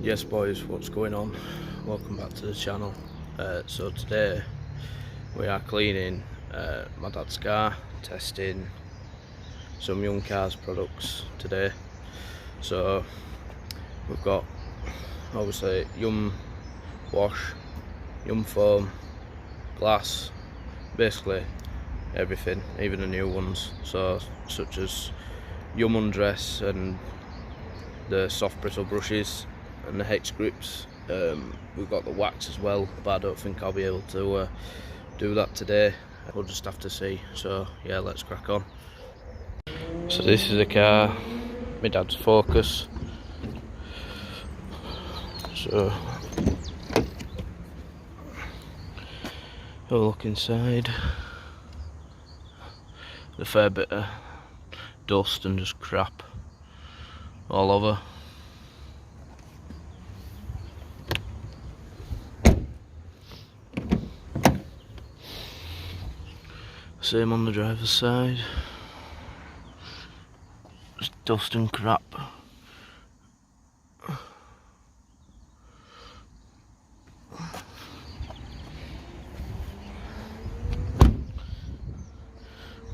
Yes boys, what's going on? Welcome back to the channel. So today we are cleaning my dad's car, testing some YumCars products today. So we've got obviously Yum Wash, Yum Foam, glass, basically everything, even the new ones, so such as Yum Undress and the soft bristle brushes and the hex grips. We've got the wax as well, but I don't think I'll be able to do that today. We'll just have to see. So yeah, let's crack on. So this is the car, my dad's Focus. So have a look inside. A fair bit of dust and just crap all over. Same on the driver's side, just dust and crap.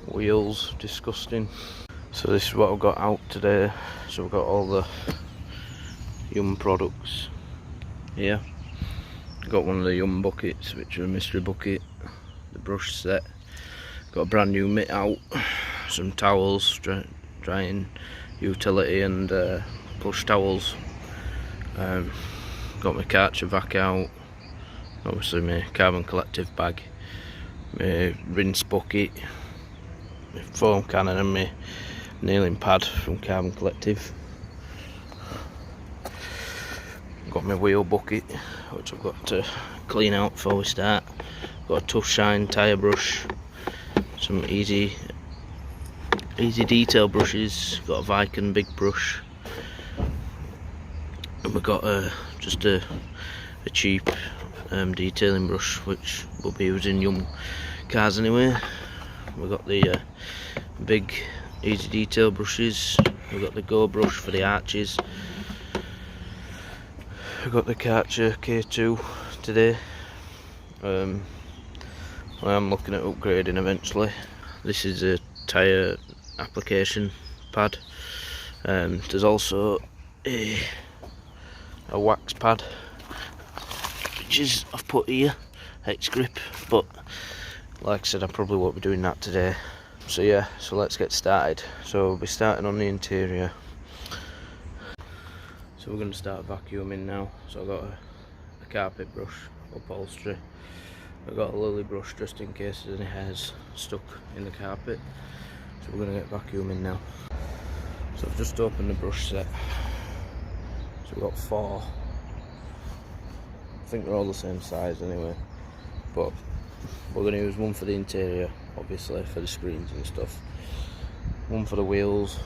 Wheels, disgusting. So this is what I've got out today. So we've got all the Yum products here. Got one of the Yum buckets, which are a mystery bucket, the brush set. Got a brand new mitt out, some towels, drying utility and plush towels. Got my Karcher vac out, obviously my Carbon Collective bag, my rinse bucket, my foam cannon and my nailing pad from Carbon Collective. Got my wheel bucket, which I've got to clean out before we start. Got a Tough Shine tyre brush, some easy detail brushes, got a Viking big brush, and we've got just a cheap detailing brush, which we'll be using YumCars anyway. We've got the big easy detail brushes, we've got the Go brush for the arches, we've got the Karcher K2 today. I am looking at upgrading eventually. This is a tyre application pad. There's also a wax pad, which is I've put here, hex grip, but like I said, I probably won't be doing that today. So yeah, so let's get started. So we'll be starting on the interior. So we're going to start vacuuming now. So I've got a carpet brush, upholstery. I've got a lily brush just in case there's any hairs stuck in the carpet. So we're going to get vacuuming now. So I've just opened the brush set. So we've got 4. I think they're all the same size anyway. But we're going to use one for the interior, obviously, for the screens and stuff. One for the wheels.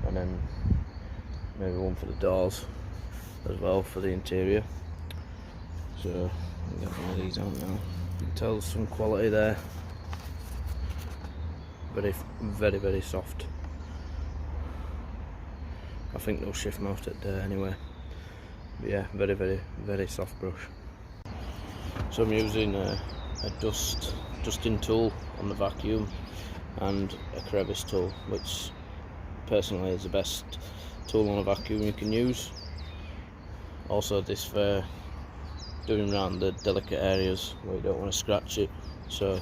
And then maybe one for the doors as well for the interior. So I'll get one of these out now. You can tell some quality there. Very soft. I think they'll shift mount it there anyway. But yeah, very soft brush. So I'm using a dusting tool on the vacuum and a crevice tool, which personally is the best tool on a vacuum you can use. Also this for doing around the delicate areas where you don't want to scratch it. So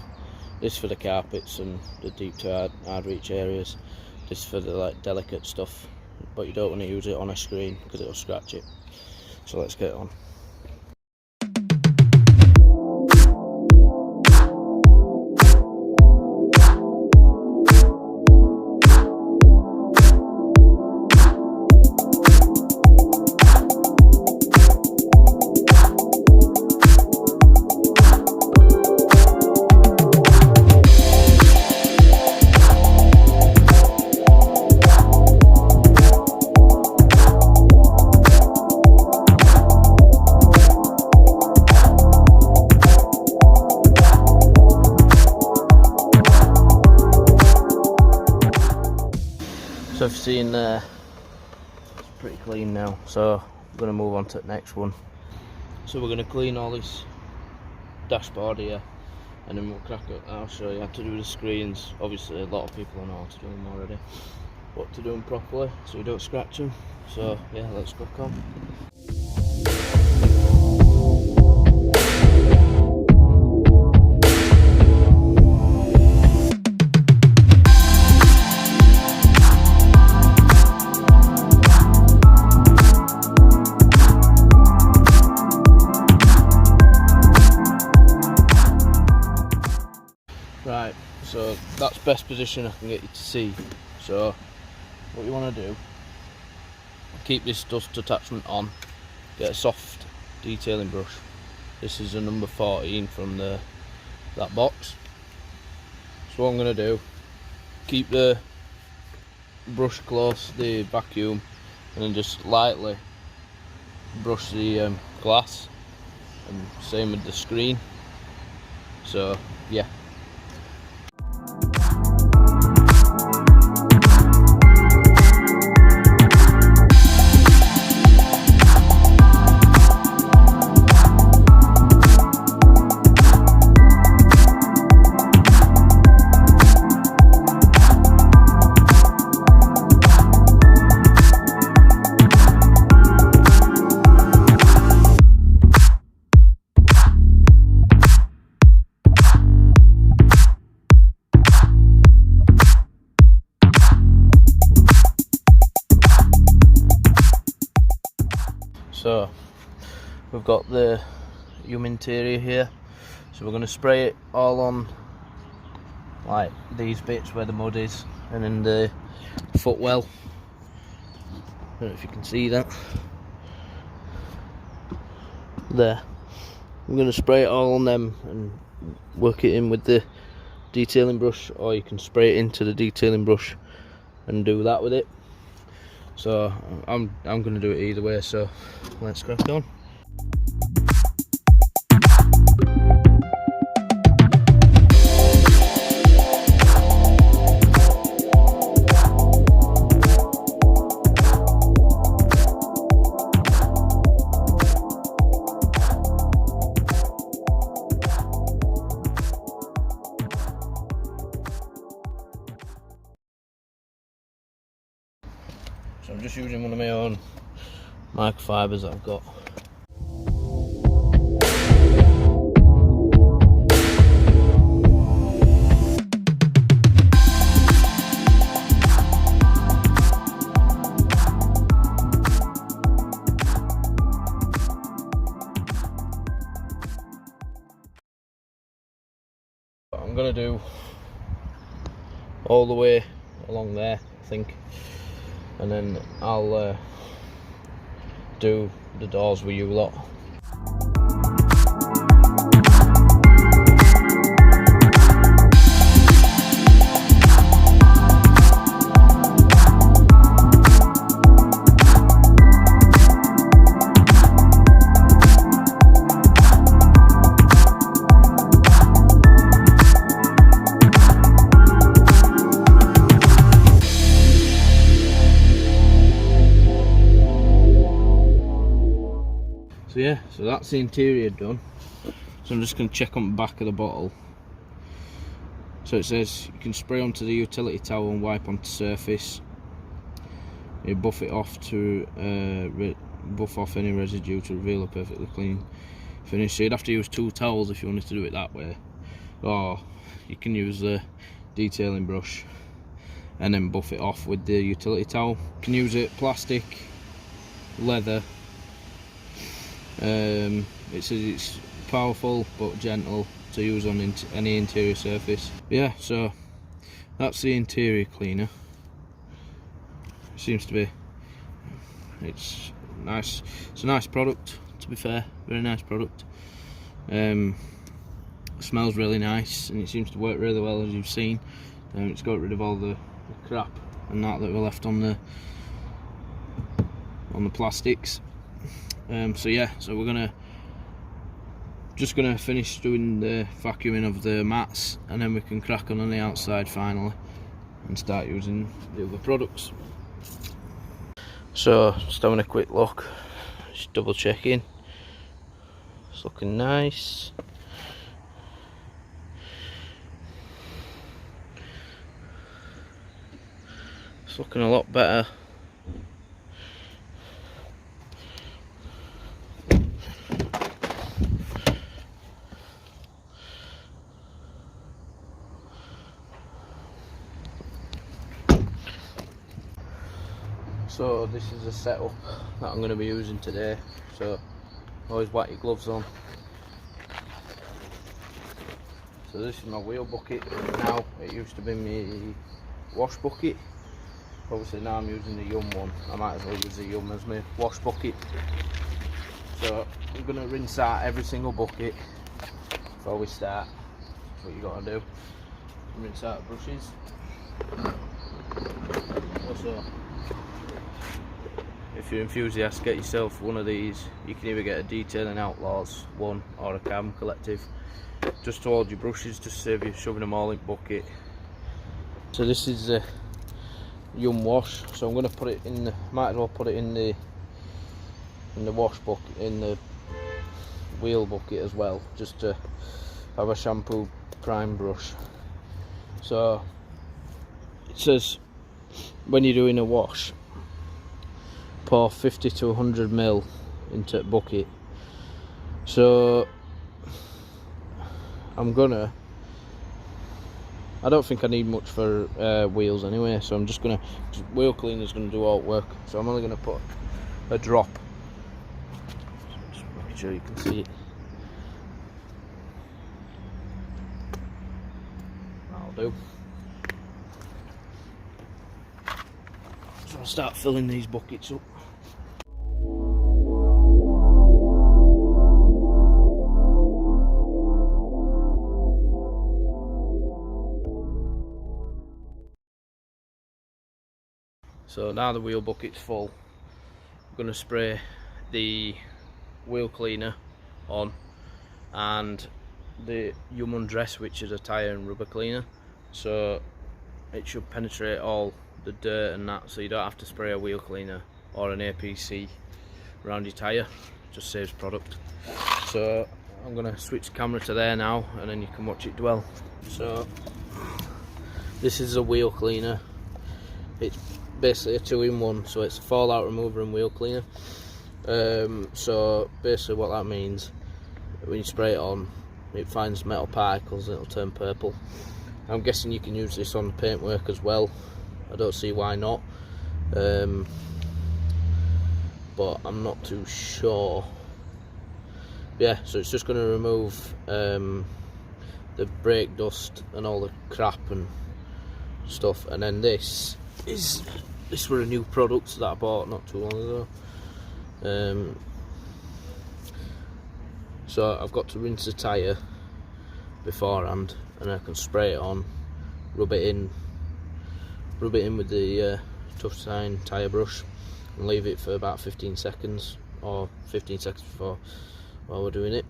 this for the carpets and the deep to hard reach areas. This for the like delicate stuff, but you don't want to use it on a screen because it'll scratch it. So let's get on. So if you've seen there, it's pretty clean now. So going to move on to the next one. So we're going to clean all this dashboard here, and then we'll crack it. I'll show you how to do the screens. Obviously a lot of people know how to do them already, but to do them properly so you don't scratch them. So yeah, let's crack on. Right, so that's best position I can get you to see. So what you want to do, keep this dust attachment on, get a soft detailing brush. This is a number 14 from that box. So what I'm going to do, keep the brush close to the vacuum, and then just lightly brush the glass, and same with the screen. So yeah. So we've got the Yum interior here, so we're going to spray it all on like these bits where the mud is, and then the footwell. I don't know if you can see that there. I'm going to spray it all on them and work it in with the detailing brush, or you can spray it into the detailing brush and do that with it. So I'm going to do it either way, so let's crack on. So I'm just using one of my own microfibers that I've got. I'm going to do all the way along there, I think. And then I'll do the doors with you lot. So yeah, so that's the interior done. So I'm just going to check on the back of the bottle. So it says you can spray onto the utility towel and wipe onto surface. You buff it off to buff off any residue to reveal a perfectly clean finish. So you'd have to use 2 towels if you wanted to do it that way, or you can use the detailing brush and then buff it off with the utility towel. You can use it plastic, leather. It says it's powerful but gentle to use on any interior surface. Yeah, so that's the interior cleaner. Seems to be, it's nice. It's a nice product, to be fair. Very nice product. It smells really nice, and it seems to work really well, as you've seen. It's got rid of all the crap and that were left on the plastics. So yeah, so we're just gonna finish doing the vacuuming of the mats, and then we can crack on the outside finally and start using the other products. So just having a quick look, as Just double checking. It's looking nice. It's looking a lot better. So this is a setup that I'm going to be using today. So always whack your gloves on. So this is my wheel bucket now. It used to be my wash bucket. Obviously now I'm using the Yum one. I might as well use the Yum as my wash bucket. So I'm going to rinse out every single bucket before we start. That's what you got to do. Rinse out brushes. Also, if you're enthusiastic, get yourself one of these. You can either get a Detailing Outlaws one or a Carbon Collective. Just to hold your brushes, just save you shoving them all in bucket. So this is the Yum wash. So I'm going to put it in the, might as well put it in the wash bucket, in the wheel bucket as well, just to have a shampoo prime brush. So it says when you're doing a wash, pour 50 to 100 ml into a bucket. So I don't think I need much for wheels anyway, so I'm just wheel cleaner's gonna do all the work. So I'm only gonna put a drop. Just make sure you can see it. That'll do. So I'll start filling these buckets up. So now the wheel bucket's full, I'm going to spray the wheel cleaner on and the Yum Undress, which is a tyre and rubber cleaner. So it should penetrate all the dirt and that, so you don't have to spray a wheel cleaner or an APC around your tyre. Just saves product. So I'm going to switch camera to there now and then you can watch it dwell. So this is a wheel cleaner. It's basically a 2-in-1, so it's a fallout remover and wheel cleaner. So basically what that means, when you spray it on, it finds metal particles and it'll turn purple. I'm guessing you can use this on paintwork as well. I don't see why not, but I'm not too sure. Yeah, so it's just going to remove the brake dust and all the crap and stuff. And then this were a new product that I bought not too long ago. So I've got to rinse the tyre beforehand, and I can spray it on, rub it in with the tough shine tyre brush, and leave it for about 15 seconds or 15 seconds before while we're doing it.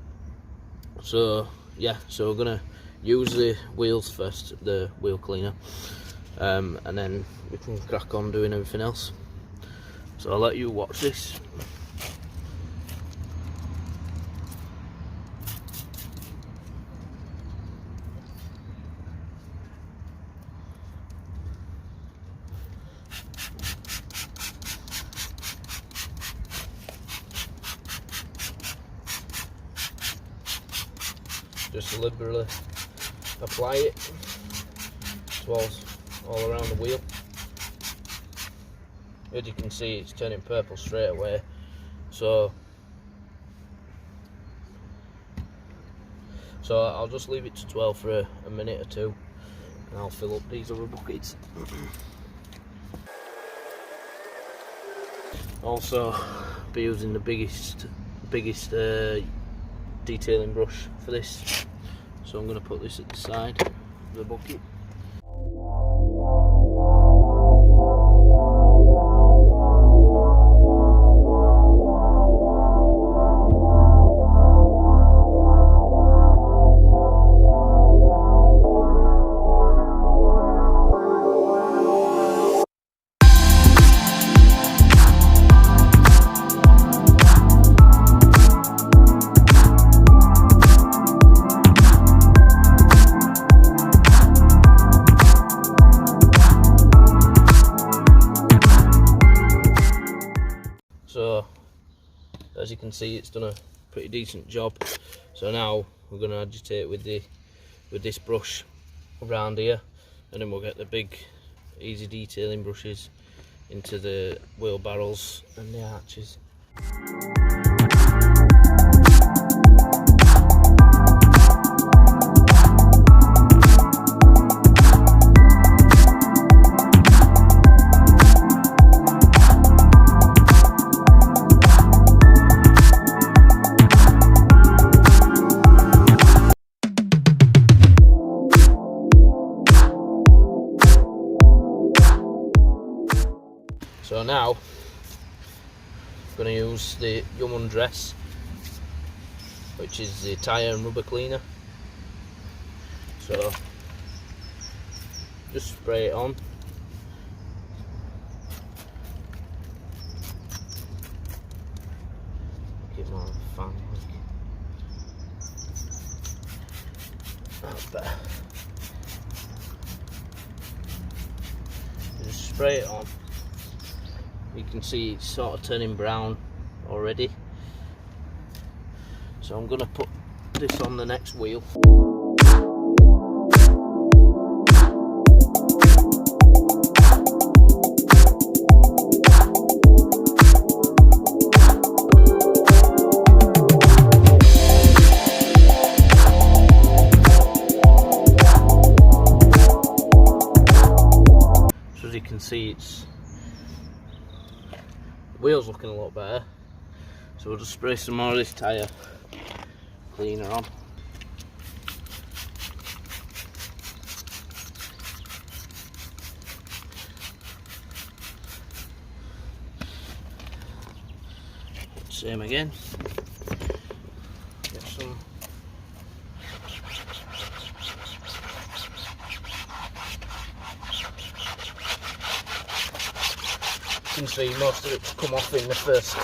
So yeah, so we're gonna use the wheels first, the wheel cleaner, and then we can crack on doing everything else. So I'll let you watch this. Just liberally apply it all around the wheel. As you can see, it's turning purple straight away. So I'll just leave it to 12 for a minute or two, and I'll fill up these other buckets. Also, be using the biggest detailing brush for this. So I'm going to put this at the side of the bucket. as you can see, it's done a pretty decent job. So now we're going to agitate with this brush around here, and then we'll get the big easy detailing brushes into the wheel barrels and the arches. So now I'm going to use the YumCars, which is the tyre and rubber cleaner. So just spray it on. Get my fan. That's better. Just spray it on. You can see it's sort of turning brown already. So I'm going to put this on the next wheel. So as you can see, the wheel's looking a lot better, so we'll just spray some more of this tyre cleaner on. Same again. Get some. You can see most of it's come off in the first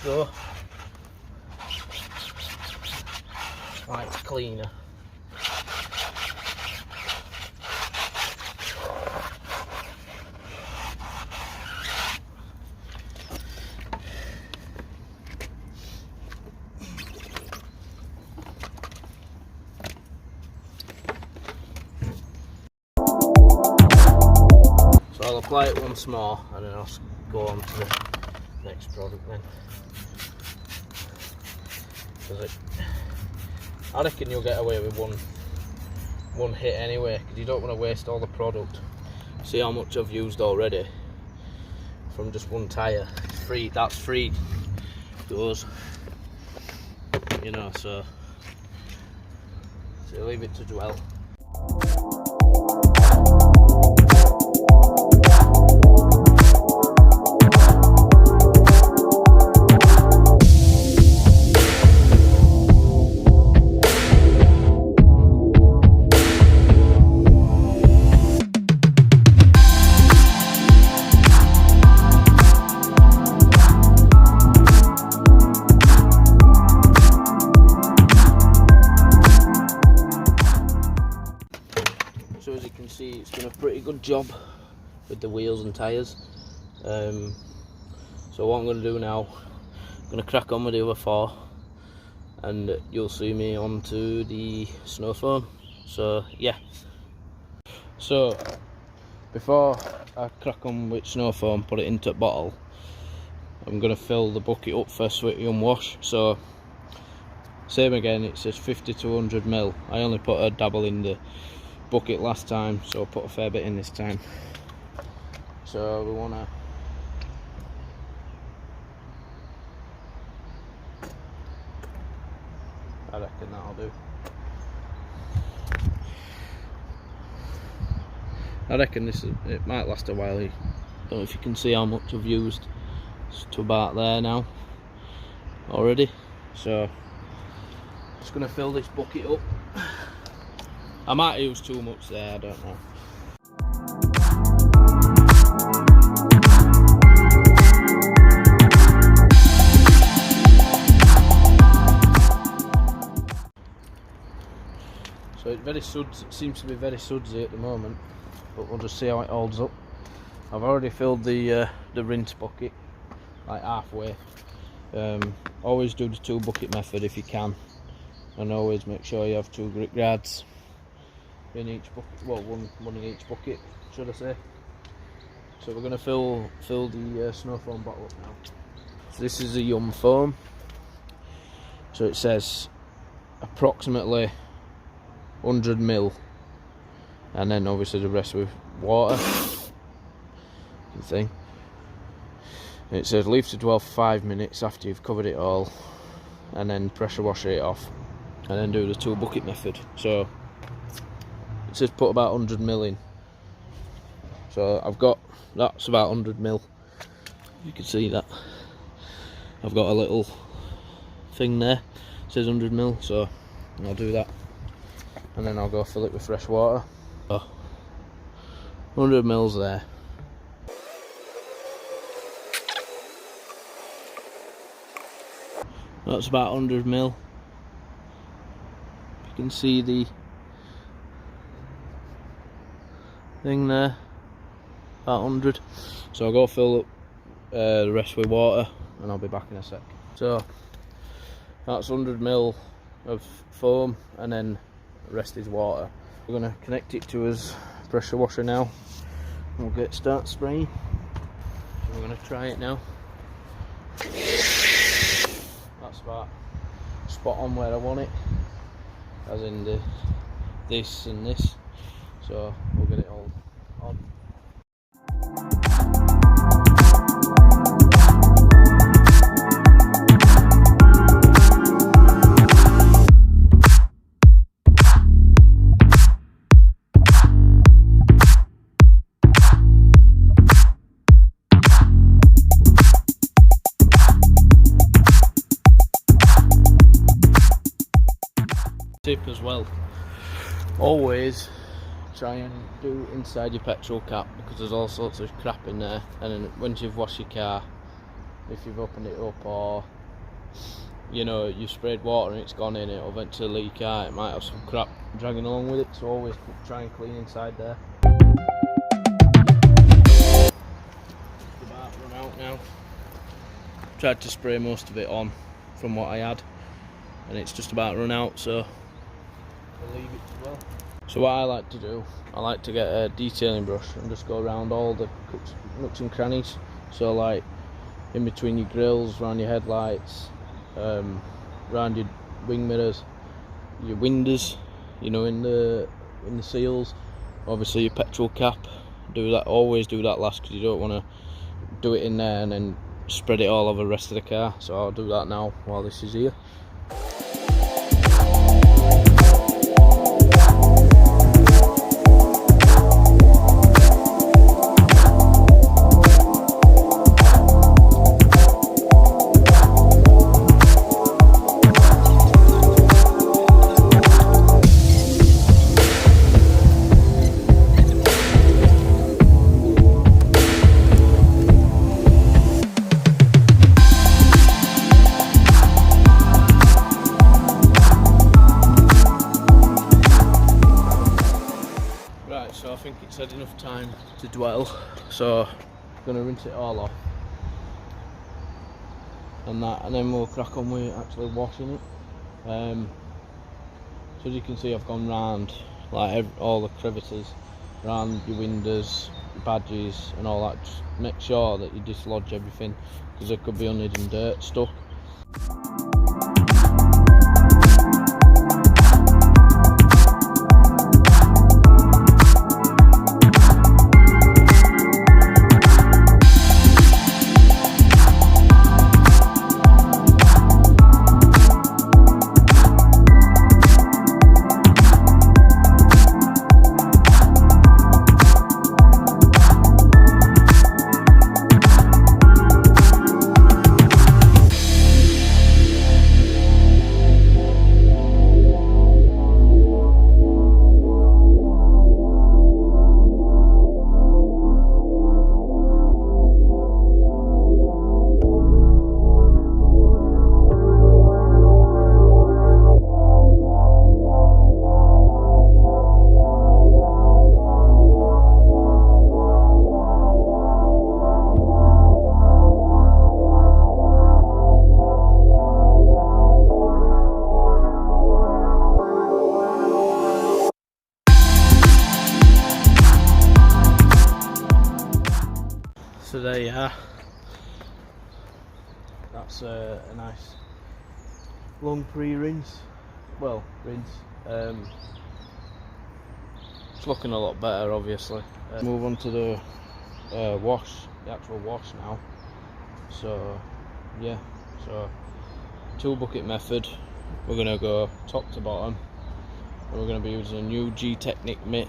go. Right, it's cleaner. So I'll apply it once more and then I'll go on to the next product then. I reckon you'll get away with one hit anyway, because you don't want to waste all the product. See how much I've used already from just one tyre. It's free, that's free goes, you know, so leave it to dwell. So as you can see, it's done a pretty good job with the wheels and tyres. So what I'm going to do now, I'm going to crack on with the other four, and you'll see me onto the snow foam. So yeah. So before I crack on with snow foam, put it into a bottle, I'm going to fill the bucket up first with YumWash. So same again, it says 50 to 100 ml. I only put a dabble in the bucket last time, so I'll put a fair bit in this time. So we want to I reckon that'll do. I reckon it might last a while. I don't know if you can see how much I've used. It's to about there now already. So just going to fill this bucket up. I might use too much there, I don't know. So it's very sudsy, it seems to be very sudsy at the moment, but we'll just see how it holds up. I've already filled the rinse bucket, like halfway, Always do the 2 bucket method if you can, and always make sure you have 2 grit guards in each bucket, well, one in each bucket, should I say. So we're going to fill the snow foam bottle up now. So this is a Yum foam, so it says approximately 100 ml, and then obviously the rest with water thing. It says leave to dwell for 5 minutes after you've covered it all, and then pressure wash it off, and then do the 2 bucket method. So it says put about 100 ml in, so I've got, that's about 100 ml. You can see that I've got a little thing there, it says 100 ml, so I'll do that, and then I'll go fill it with fresh water. So 100 ml there. That's about 100 ml. You can see the thing there, about 100. So I'll go fill up the rest with water, and I'll be back in a sec. So that's 100 ml of foam, and then the rest is water. We're going to connect it to his pressure washer now. We'll start spraying. We're going to try it now. That's about spot on where I want it, as in this and this. So we'll get it all on. Tip as well, always try and do inside your petrol cap, because there's all sorts of crap in there, and then once you've washed your car, if you've opened it up, or you know, you sprayed water and it's gone in, it'll eventually leak out. It might have some crap dragging along with it, so always try and clean inside there. Just about run out now. Tried to spray most of it on from what I had, and it's just about run out, so I'll leave it to well. So what I like to do, I like to get a detailing brush and just go around all the nooks and crannies. So like in between your grills, around your headlights, around your wing mirrors, your windows, you know, in the seals, obviously your petrol cap. Do that, always do that last, because you don't want to do it in there and then spread it all over the rest of the car. So I'll do that now while this is here. So I think it's had enough time to dwell, so I'm going to rinse it all off and then we'll crack on with actually washing it. So as you can see, I've gone round like all the crevices, around your windows, your badges and all that. Just make sure that you dislodge everything, because there could be unhidden dirt stuck. So there you are. That's a nice long pre-rinse. Well, rinse. It's looking a lot better, obviously. Move on to the wash, the actual wash now. So yeah, so 2 bucket method. We're gonna go top to bottom, and we're gonna be using a new G-Technic mitt.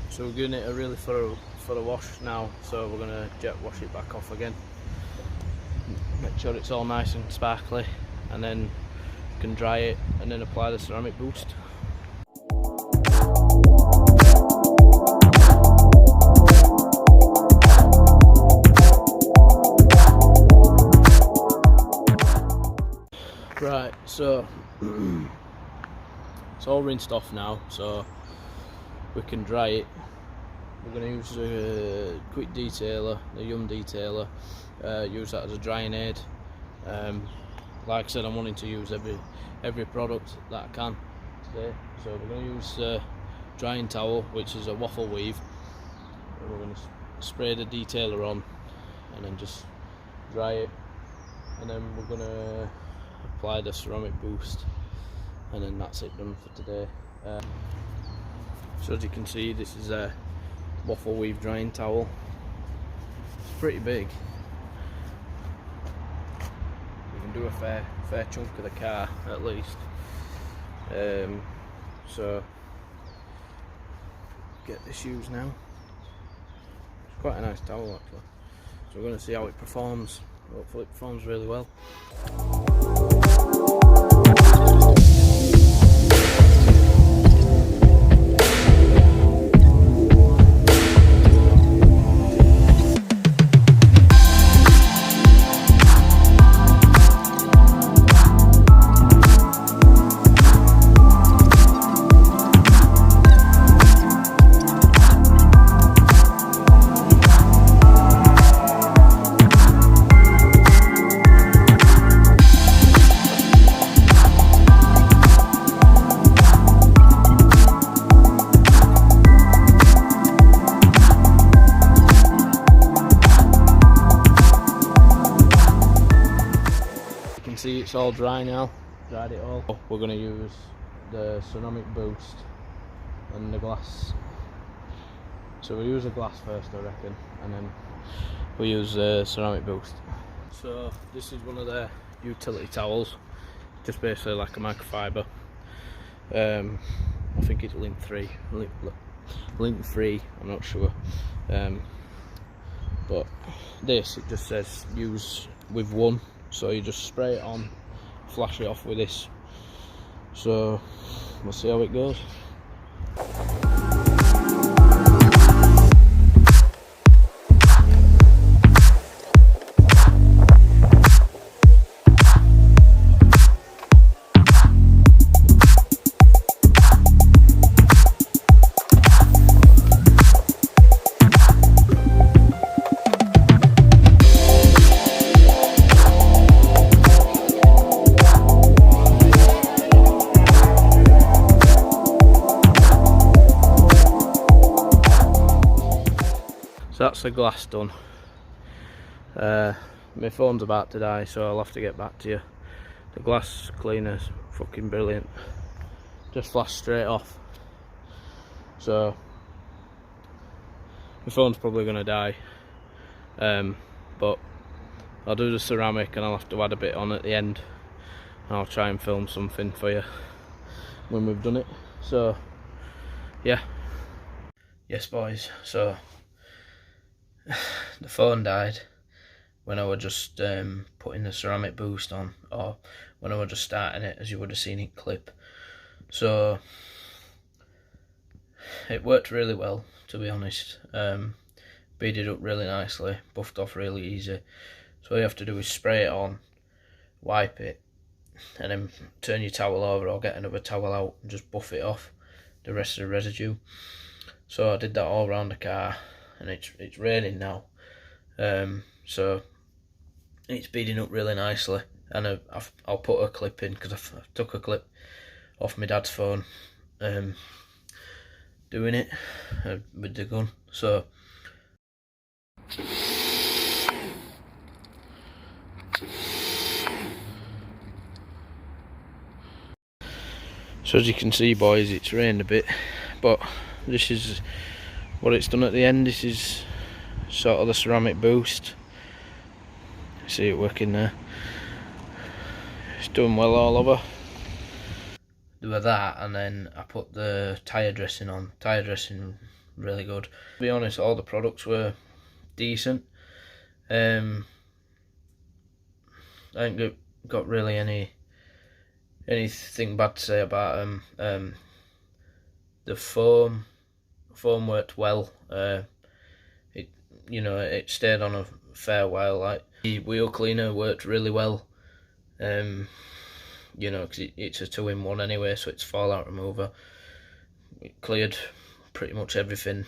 So we're giving it a really thorough wash now, so we're going to jet wash it back off again. Make sure it's all nice and sparkly, and then you can dry it and then apply the ceramic boost. Right, so it's all rinsed off now, so we can dry it. We're going to use a quick detailer, the Yum detailer, use that as a drying aid. Like I said, I'm wanting to use every product that I can today, so we're going to use a drying towel, which is a waffle weave, and we're going to spray the detailer on and then just dry it, and then we're going to apply the ceramic boost, and then that's it done for today. So as you can see, this is a waffle weave drying towel. It's pretty big. You can do a fair chunk of the car at least. So get this used now. It's quite a nice towel actually. So we're going to see how it performs. Hopefully it performs really well. See, it's all dry now. Dried it all. We're going to use the ceramic boost and the glass. So we use the glass first, I reckon, and then we use the ceramic boost. So this is one of their utility towels, just basically like a microfiber. I think it's link 3, I'm not sure. But this, it just says use with one. So you just spray it on, flash it off with this. So we'll see how it goes. So that's the glass done. My phone's about to die, so I'll have to get back to you. The glass cleaner's fucking brilliant. Just flashed straight off. So my phone's probably gonna die. But I'll do the ceramic and I'll have to add a bit on at the end. I'll try and film something for you when we've done it. So yeah, yes boys, so the phone died when I was just putting the ceramic boost on, or when I was just starting it, as you would have seen it clip. So it worked really well, to be honest. Beaded up really nicely, buffed off really easy. So all you have to do is spray it on, wipe it, and then turn your towel over or get another towel out and just buff it off the rest of the residue. So I did that all around the car, and it's raining now, so it's beading up really nicely. And I'll put a clip in, because I took a clip off my dad's phone doing it with the gun. So as you can see boys, it's rained a bit, but this is what it's done at the end. This is sort of the ceramic boost. See it working there. It's doing well all over. Do that, and then I put the tyre dressing on. Tyre dressing really good. To be honest, all the products were decent. I ain't got really anything bad to say about them. The foam worked well. It stayed on a fair while. Like, the wheel cleaner worked really well. Because it's a 2-in-1 anyway, so it's fallout remover. It cleared pretty much everything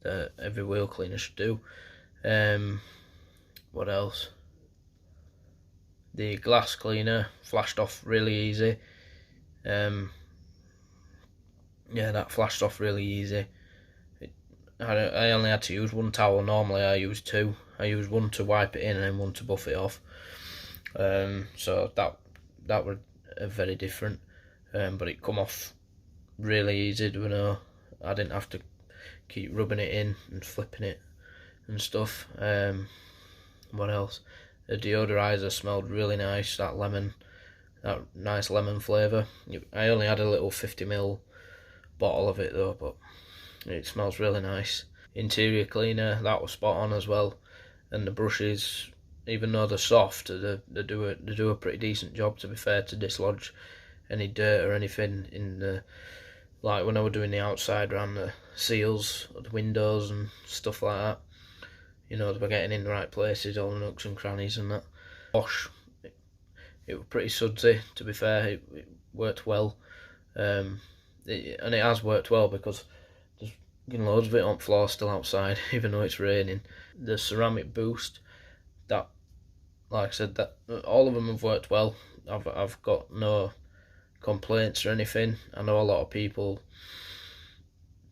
that every wheel cleaner should do. What else? The glass cleaner flashed off really easy. Yeah, that flashed off really easy. I only had to use one towel. Normally I use two. I use one to wipe it in and then one to buff it off. So that were very different. But it come off really easy. I didn't have to keep rubbing it in and flipping it and stuff. What else? The deodorizer smelled really nice. That nice lemon flavour. I only had a little 50ml bottle of it though, but it smells really nice. Interior cleaner, that was spot on as well. And the brushes, even though they're soft, they do a pretty decent job, to be fair, to dislodge any dirt or anything in the, like when I was doing the outside around the seals of the windows and stuff like that. They were getting in the right places, all the nooks and crannies and that. Wash, it was pretty sudsy, to be fair. It worked well, and it has worked well because there's loads of it on the floor still outside, even though it's raining. The ceramic boost, that, like I said, that all of them have worked well. I've got no complaints or anything. I know a lot of people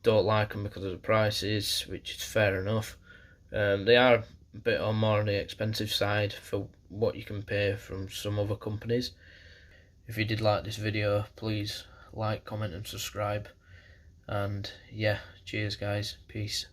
don't like them because of the prices, which is fair enough. They are a bit more on the expensive side for what you can pay from some other companies. If you did like this video, please like, comment and subscribe. And yeah, cheers guys, peace.